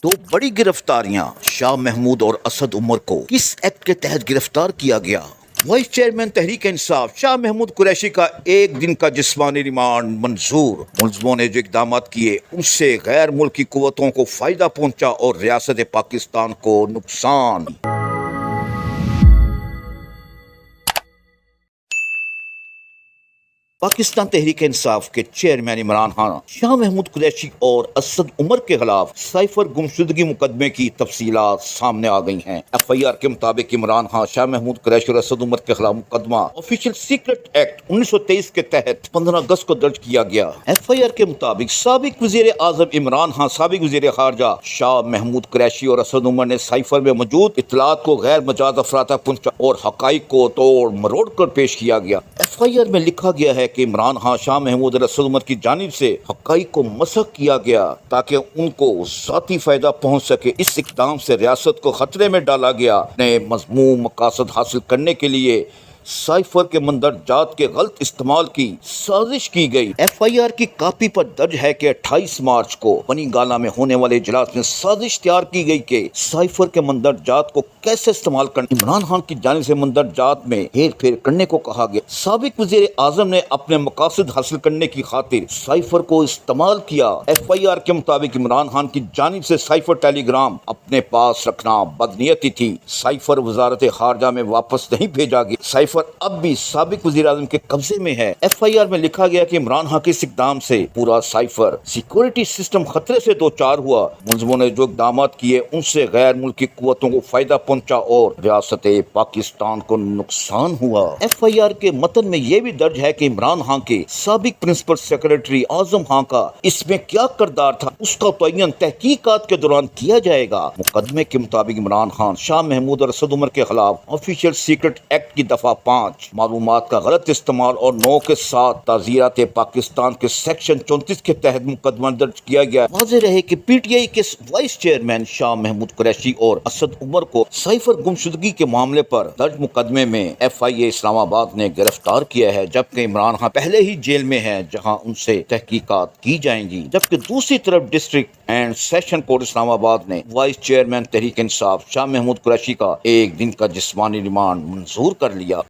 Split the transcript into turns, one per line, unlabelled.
دو بڑی گرفتاریاں شاہ محمود اور اسد عمر کو کس ایکٹ کے تحت گرفتار کیا گیا؟ وائس چیئرمین تحریک انصاف شاہ محمود قریشی کا 1 دن کا جسمانی ریمانڈ منظور۔ ملزموں نے جو اقدامات کیے ان سے غیر ملکی قوتوں کو فائدہ پہنچا اور ریاست پاکستان کو نقصان۔ پاکستان تحریک انصاف کے چیئرمین عمران خان شاہ محمود قریشی اور اسد عمر کے خلاف سائفر گمشدگی مقدمے کی تفصیلات سامنے آ گئی ہیں۔ ایف آئی آر کے مطابق عمران خان شاہ محمود قریشی اور اسد عمر کے خلاف مقدمہ آفیشیل سیکرٹ ایکٹ 1923 کے تحت 15 اگست کو درج کیا گیا۔ ایف آئی آر کے مطابق سابق وزیر اعظم عمران خان، سابق وزیر خارجہ شاہ محمود قریشی اور اسد عمر نے سائفر میں موجود اطلاعات کو غیر مجاز افراد تک پہنچا اور حقائق کو توڑ مروڑ کر پیش کیا گیا۔ ایف آئی آر میں لکھا گیا ہے کہ عمران خان، شاہ محمود اور اسد عمر کی جانب سے حقائق کو مسخ کیا گیا تاکہ ان کو ذاتی فائدہ پہنچ سکے۔ اس اقدام سے ریاست کو خطرے میں ڈالا گیا۔ نئے مذموم مقاصد حاصل کرنے کے لیے سائفر کے مندرجات کے غلط استعمال کی سازش کی گئی۔ ایف آئی آر کی کاپی پر درج ہے کہ 28 مارچ کو بنی گالا میں ہونے والے اجلاس میں سازش تیار کی گئی کہ سائفر کے مندرجات کو کیسے استعمال کرنا۔ عمران خان کی جانب سے مندرجات میں ہیر پھیر کرنے کو کہا گیا۔ سابق وزیر اعظم نے اپنے مقاصد حاصل کرنے کی خاطر سائفر کو استعمال کیا۔ ایف آئی آر کے مطابق عمران خان کی جانب سے سائفر ٹیلی گرام اپنے پاس رکھنا بدنیتی تھی۔ سائفر وزارت خارجہ میں واپس نہیں بھیجا گیا۔ سائفر اب بھی سابق وزیر اعظم کے قبضے میں ہے۔ ایف آئی آر میں لکھا گیا کہ عمران خان کے اس اقدام سے پورا سائفر سیکورٹی سسٹم خطرے سے دوچار ہوا۔ ملزموں نے جو اقدامات کیے ان سے غیر ملکی قوتوں کو فائدہ پہنچا اور ریاست پاکستان کو نقصان ہوا۔ ایف آئی آر کے متن میں یہ بھی درج ہے کہ عمران خان کے سابق پرنسپل سیکرٹری اعظم خان کا اس میں کیا کردار تھا، اس کا تعین تحقیقات کے دوران کیا جائے گا۔ مقدمے کے مطابق عمران خان، شاہ محمود اور اسد عمر کے خلاف آفیشیل سیکرٹ ایکٹ کی دفعہ 5 معلومات کا غلط استعمال اور 9 کے ساتھ تعزیرات پاکستان کے سیکشن 34 کے تحت مقدمہ درج کیا گیا۔ واضح رہے کہ پی ٹی آئی کے وائس چیئرمین شاہ محمود قریشی اور اسد عمر کو سائفر گمشدگی کے معاملے پر درج مقدمے میں ایف آئی اے اسلام آباد نے گرفتار کیا ہے، جبکہ عمران خان پہلے ہی جیل میں ہیں جہاں ان سے تحقیقات کی جائیں گی۔ جبکہ دوسری طرف ڈسٹرکٹ اینڈ سیشن کورٹ اسلام آباد نے وائس چیئرمین تحریک انصاف شاہ محمود قریشی کا 1 دن کا جسمانی ریمانڈ منظور کر لیا۔